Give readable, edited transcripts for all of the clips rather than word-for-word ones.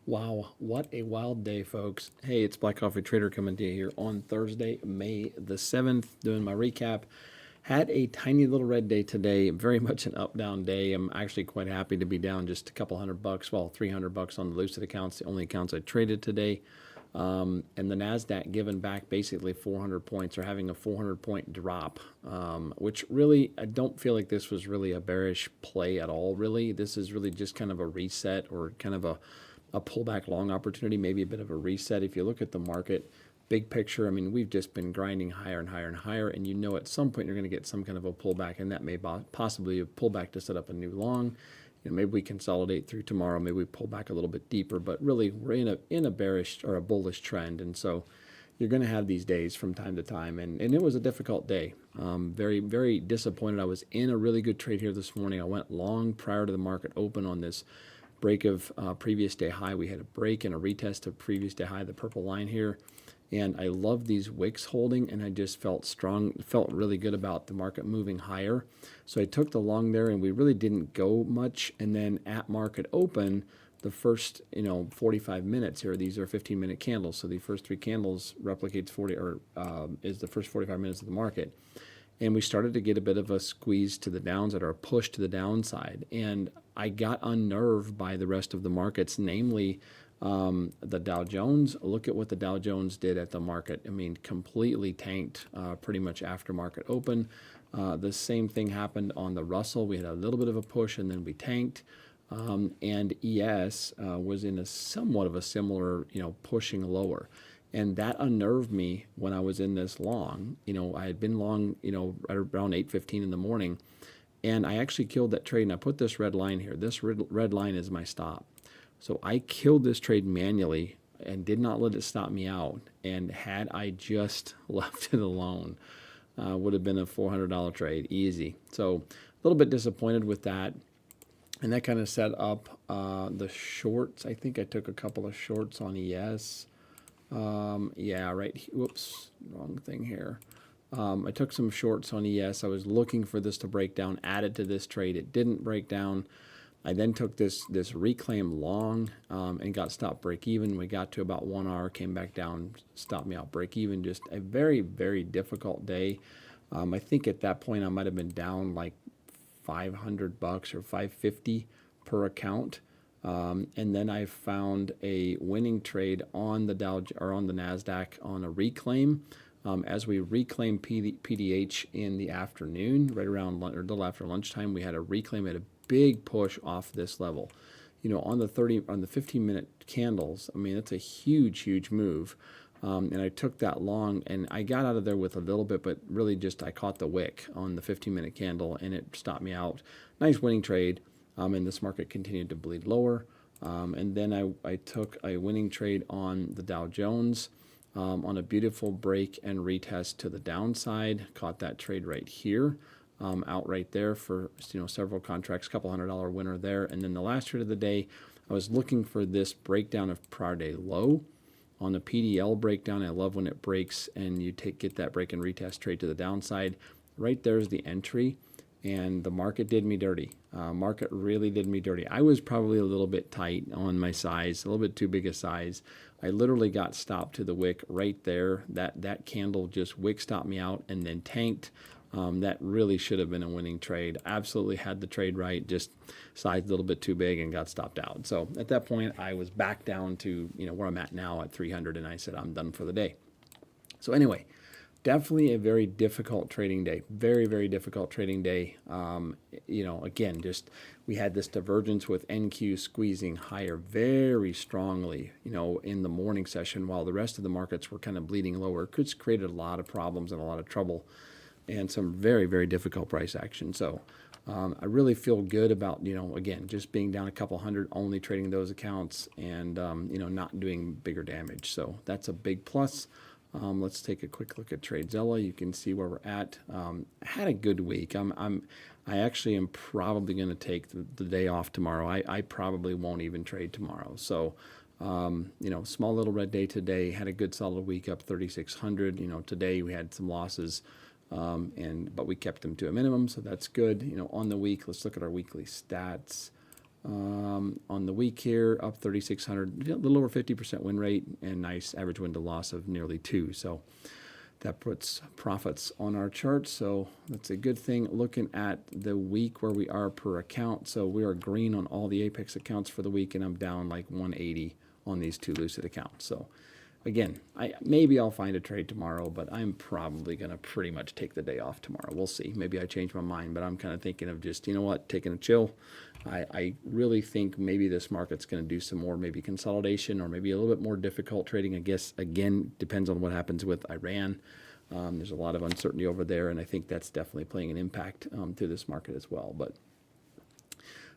Wow, what a wild day, folks. Hey, it's Black Coffee Trader coming to you here on Thursday, May the 7th, doing my recap. Had a tiny little red day today, very much an up-down day. I'm actually quite happy to be down just a couple $100, well, $300 on the lucid accounts, the only accounts I traded today. And the NASDAQ giving back basically 400 points or having a 400-point drop, which really, I don't feel like this was really a bearish play at all, really. This is really just kind of a reset or kind of a pullback long opportunity, maybe a bit of a reset. If you look at the market, big picture, I mean, we've just been grinding higher and higher and higher, and you know at some point you're going to get some kind of a pullback, and that may possibly a pullback to set up a new long. You know, maybe we consolidate through tomorrow, maybe we pull back a little bit deeper, but really we're in a bearish or a bullish trend, and so you're going to have these days from time to time, and it was a difficult day. Very, very disappointed. I was in a really good trade here this morning. I went long prior to the market open on this break of previous day high. We had a break and a retest of previous day high, the purple line here. And I love these wicks holding, and I just felt really good about the market moving higher. So I took the long there, and we really didn't go much. And then at market open, the first 45 minutes here, these are 15-minute candles. So the first three candles replicates 40 or is the first 45 minutes of the market. And we started to get a bit of a squeeze to the downside or a push to the downside. And I got unnerved by the rest of the markets, namely the Dow Jones. Look at what the Dow Jones did at the market. I mean, completely tanked pretty much after market open. The same thing happened on the Russell. We had a little bit of a push and then we tanked. And ES was in a somewhat of a similar, pushing lower. And that unnerved me when I was in this long. I had been long, right around 8:15 in the morning. And I actually killed that trade. And I put this red line here. This red line is my stop. So I killed this trade manually and did not let it stop me out. And had I just left it alone, would have been a $400 trade, easy. So a little bit disappointed with that. And that kind of set up the shorts. I think I took a couple of shorts on ES. Yeah, right. Whoops, wrong thing here. I took some shorts on ES. I was looking for this to break down, added to this trade. It didn't break down. I then took this reclaim long and got stopped break even. We got to about 1 hour, came back down, stopped me out break even. Just a very, very difficult day. I think at that point I might have been down like $500 or $550 per account. And then I found a winning trade on the Dow or on the NASDAQ on a reclaim. As we reclaimed PDH in the afternoon, right around or a little after lunchtime, we had a reclaim at a big push off this level. On the 15-minute candles, I mean, it's a huge, huge move. And I took that long, and I got out of there with a little bit, but really just I caught the wick on the 15-minute candle, and it stopped me out. Nice winning trade. And this market continued to bleed lower. And then I took a winning trade on the Dow Jones on a beautiful break and retest to the downside. Caught that trade right here, out right there for several contracts, couple $100 winner there. And then the last trade of the day, I was looking for this breakdown of prior day low on the PDL breakdown. I love when it breaks and you get that break and retest trade to the downside. Right there's the entry. And the market did me dirty. Market really did me dirty. I was probably a little bit tight on my size, a little bit too big a size. I literally got stopped to the wick right there. That candle just wick stopped me out and then tanked. That really should have been a winning trade. Absolutely had the trade right, just sized a little bit too big and got stopped out. So at that point, I was back down to where I'm at now at 300, and I said I'm done for the day. So anyway. Definitely a very difficult trading day. Very, very difficult trading day. Again, just we had this divergence with NQ squeezing higher very strongly, in the morning session while the rest of the markets were kind of bleeding lower. It's created a lot of problems and a lot of trouble and some very, very difficult price action. So I really feel good about, again, just being down a couple hundred, only trading those accounts and, not doing bigger damage. So that's a big plus. Let's take a quick look at TradeZilla. You can see where we're at. Had a good week. I actually am probably going to take the day off tomorrow. I probably won't even trade tomorrow. So, small little red day today. Had a good solid week up 3,600. Today we had some losses, but we kept them to a minimum, so that's good. On the week, let's look at our weekly stats. on the week here, up 3,600, a little over 50% win rate, and nice average win to loss of nearly 2. So that puts profits on our chart, so that's a good thing. Looking at the week where we are per account, so we are green on all the Apex accounts for the week, and I'm down like 180 on these 2 Lucid accounts. So again, maybe I'll find a trade tomorrow, but I'm probably going to pretty much take the day off tomorrow. We'll see. Maybe I change my mind, but I'm kind of thinking of just, you know what, taking a chill. I really think maybe this market's going to do some more, maybe consolidation or maybe a little bit more difficult trading. I guess, again, depends on what happens with Iran. There's a lot of uncertainty over there, and I think that's definitely playing an impact to this market as well. But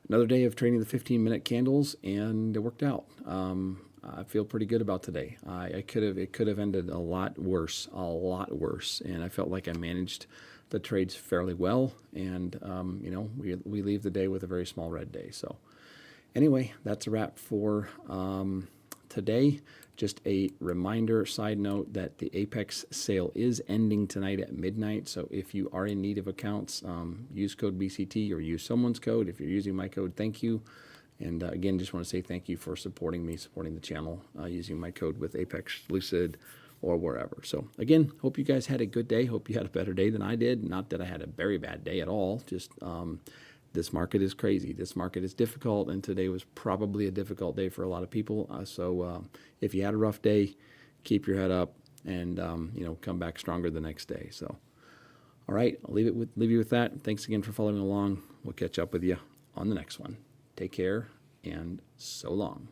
another day of trading the 15-minute candles, and it worked out. I feel pretty good about today. It could have ended a lot worse, and I felt like I managed the trades fairly well, and we leave the day with a very small red day. So anyway, that's a wrap for today. Just a reminder, side note, that the Apex sale is ending tonight at midnight. So if you are in need of accounts, use code BCT or use someone's code. If you're using my code, thank you. And again, just want to say thank you for supporting me, supporting the channel, using my code with Apex, Lucid, or wherever. So again, hope you guys had a good day. Hope you had a better day than I did. Not that I had a very bad day at all. Just this market is crazy. This market is difficult, and today was probably a difficult day for a lot of people. So if you had a rough day, keep your head up and come back stronger the next day. So all right, I'll leave you with that. Thanks again for following along. We'll catch up with you on the next one. Take care, and so long.